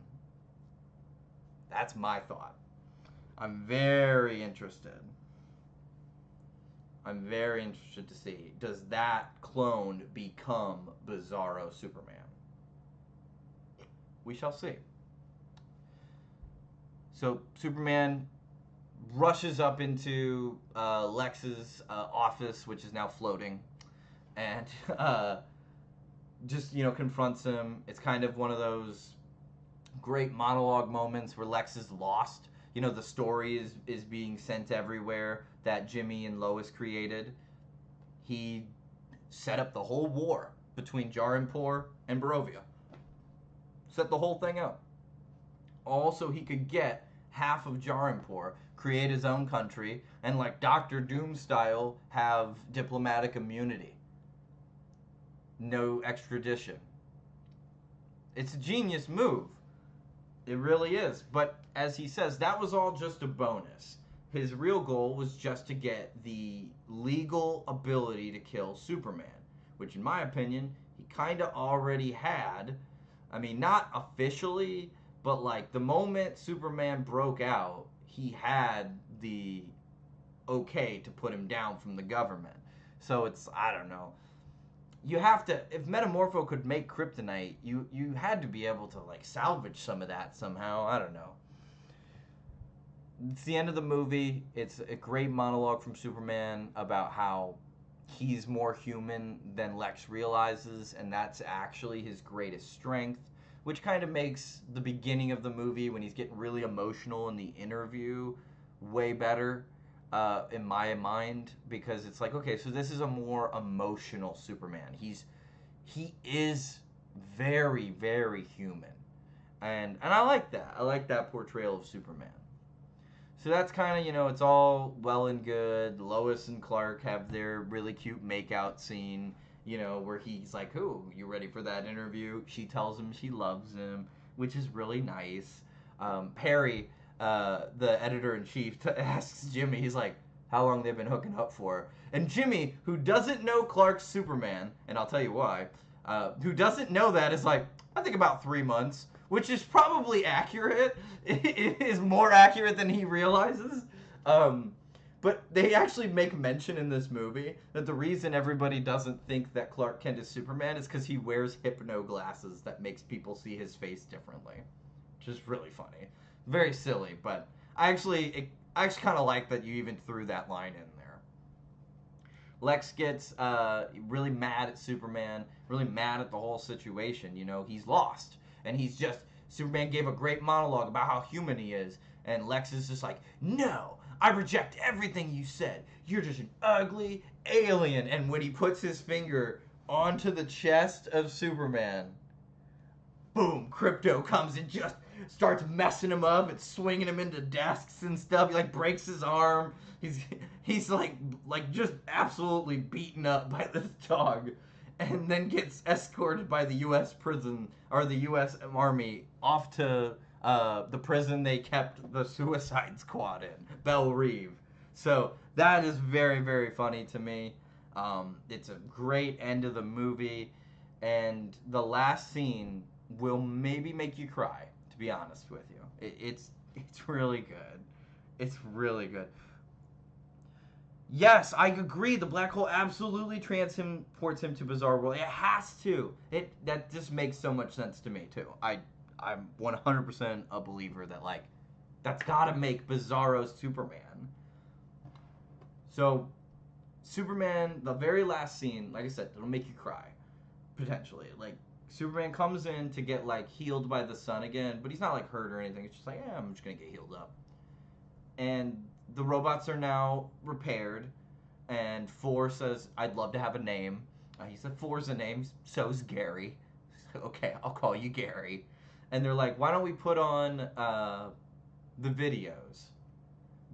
That's my thought. I'm very interested. I'm very interested to see, does that clone become Bizarro Superman? We shall see. So Superman rushes up into Lex's office, which is now floating, and just confronts him. It's kind of one of those great monologue moments where Lex is lost. the story is being sent everywhere that Jimmy and Lois created. He set up the whole war between Jarinpor and Barovia. Set the whole thing up. All so he could get half of Jarinpor, create his own country, and like Doctor Doom style, have diplomatic immunity. No extradition. It's a genius move. It really is. But as he says, that was all just a bonus. His real goal was just to get the legal ability to kill Superman, which, in my opinion, he kind of already had. I mean, not officially, but like the moment Superman broke out, he had the okay to put him down from the government. So it's, I don't know. You have to, if Metamorpho could make kryptonite, you had to be able to like salvage some of that somehow. I don't know. It's the end of the movie. It's a great monologue from Superman about how he's more human than Lex realizes, and that's actually his greatest strength, which kind of makes the beginning of the movie when he's getting really emotional in the interview way better, in my mind, because it's like, okay, so this is a more emotional Superman. He is very, very human, and I like that. I like that portrayal of Superman. So that's kind of, it's all well and good. Lois and Clark have their really cute makeout scene, where he's like, "Ooh, you ready for that interview?" She tells him she loves him, which is really nice. Perry, the editor-in-chief, asks Jimmy, he's like, how long they've been hooking up for. And Jimmy, who doesn't know Clark's Superman, and I'll tell you why, who doesn't know that, is like, I think about 3 months, which is probably accurate. It is more accurate than he realizes. But they actually make mention in this movie that the reason everybody doesn't think that Clark Kent is Superman is because he wears hypno glasses that makes people see his face differently, which is really funny. Very silly, but I actually kind of like that you even threw that line in there. Lex gets really mad at Superman, really mad at the whole situation. He's lost, and he's just Superman gave a great monologue about how human he is, and Lex is just like, "No, I reject everything you said. You're just an ugly alien." And when he puts his finger onto the chest of Superman, boom, Crypto comes and just starts messing him up and swinging him into desks and stuff. He like breaks his arm. He's like just absolutely beaten up by this dog, and then gets escorted by the U.S. prison or the U.S. Army off to the prison they kept the Suicide Squad in, Belle Reve. So that is very, very funny to me. It's a great end of the movie, and the last scene will maybe make you cry. To be honest with you, it's really good. It's really good. Yes, I agree. The black hole absolutely transports him to Bizarre World. It has to. That just makes so much sense to me too. I'm 100% a believer that like that's got to make Bizarro Superman. So Superman, the very last scene, like I said, it'll make you cry potentially. Like Superman comes in to get like healed by the sun again, but he's not like hurt or anything. It's just like, yeah, I'm just gonna get healed up. And the robots are now repaired, and Four says, "I'd love to have a name." He said, "Four's a name, so's Gary." Okay, I'll call you Gary. And they're like, "Why don't we put on the videos?"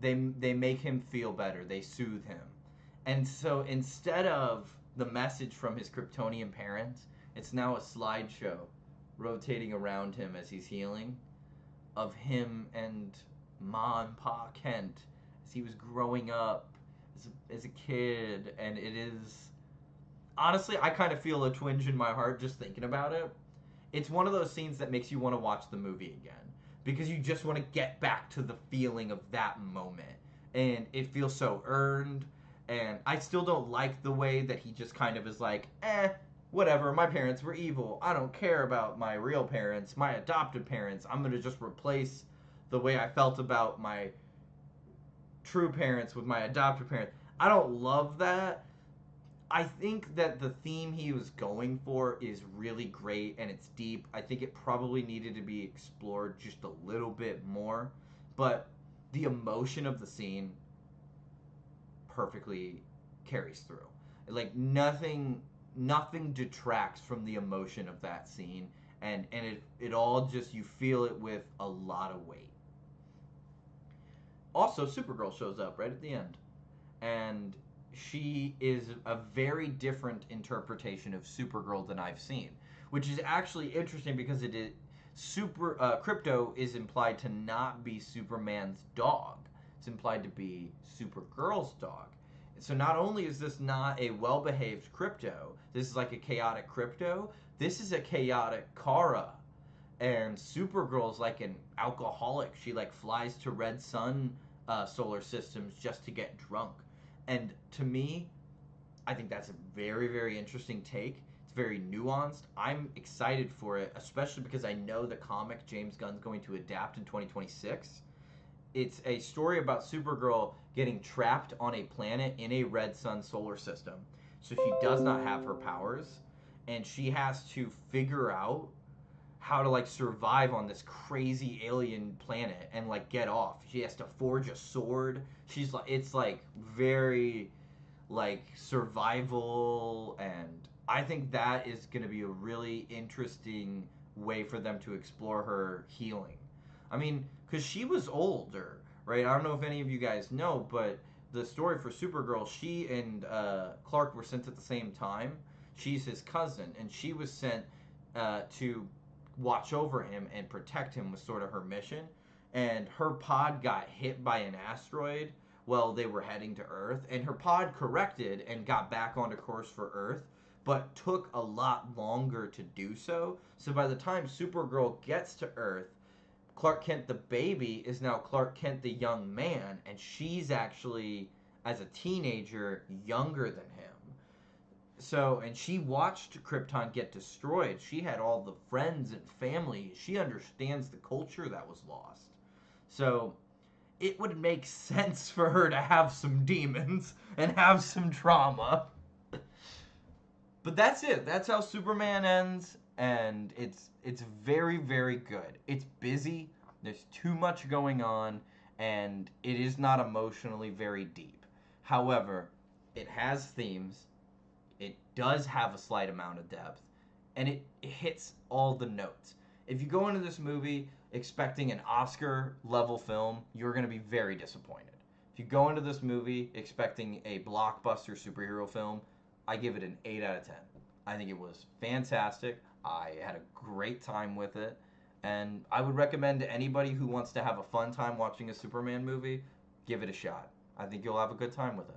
They make him feel better. They soothe him. And so instead of the message from his Kryptonian parents, it's now a slideshow rotating around him as he's healing of him and Ma and Pa Kent as he was growing up as a kid. And it is. Honestly, I kind of feel a twinge in my heart just thinking about it. It's one of those scenes that makes you want to watch the movie again because you just want to get back to the feeling of that moment. And it feels so earned. And I still don't like the way that he just kind of is like, whatever, my parents were evil. I don't care about my real parents, my adopted parents. I'm going to just replace the way I felt about my true parents with my adopted parents. I don't love that. I think that the theme he was going for is really great and it's deep. I think it probably needed to be explored just a little bit more. But the emotion of the scene perfectly carries through. Like nothing detracts from the emotion of that scene, and it all just, you feel it with a lot of weight. Also, Supergirl shows up right at the end, and she is a very different interpretation of Supergirl than I've seen, which is actually interesting because it is Crypto is implied to not be Superman's dog. It's implied to be Supergirl's dog. So not only is this not a well-behaved Crypto, this is like a chaotic Crypto. This is a chaotic Kara, and Supergirl's like an alcoholic. She like flies to Red Sun solar systems just to get drunk. And to me, I think that's a very, very interesting take. It's very nuanced. I'm excited for it, especially because I know the comic James Gunn's going to adapt in 2026. It's a story about Supergirl getting trapped on a planet in a red sun solar system. So she does not have her powers, and she has to figure out how to like survive on this crazy alien planet and like get off. She has to forge a sword. She's like, it's like very like survival, and I think that is going to be a really interesting way for them to explore her healing. I mean, because she was older, right? I don't know if any of you guys know, but the story for Supergirl, she and Clark were sent at the same time. She's his cousin, and she was sent to watch over him and protect him, was sort of her mission. And her pod got hit by an asteroid while they were heading to Earth, and her pod corrected and got back onto course for Earth, but took a lot longer to do so. So by the time Supergirl gets to Earth, Clark Kent the baby is now Clark Kent the young man, and she's actually, as a teenager, younger than him. So, and she watched Krypton get destroyed. She had all the friends and family. She understands the culture that was lost. So, it would make sense for her to have some demons and have some trauma. But that's it. That's how Superman ends, and it's very, very good. It's busy. There's too much going on, and it is not emotionally very deep. However, it has themes. It does have a slight amount of depth, and it hits all the notes. If you go into this movie expecting an Oscar level film, you're going to be very disappointed. If you go into this movie expecting a blockbuster superhero film, I give it an 8 out of 10. I think it was fantastic. I had a great time with it, and I would recommend to anybody who wants to have a fun time watching a Superman movie, give it a shot. I think you'll have a good time with it.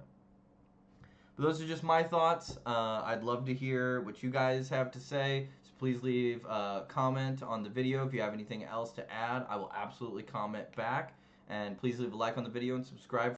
But those are just my thoughts. I'd love to hear what you guys have to say. So please leave a comment on the video if you have anything else to add. I will absolutely comment back. And please leave a like on the video and subscribe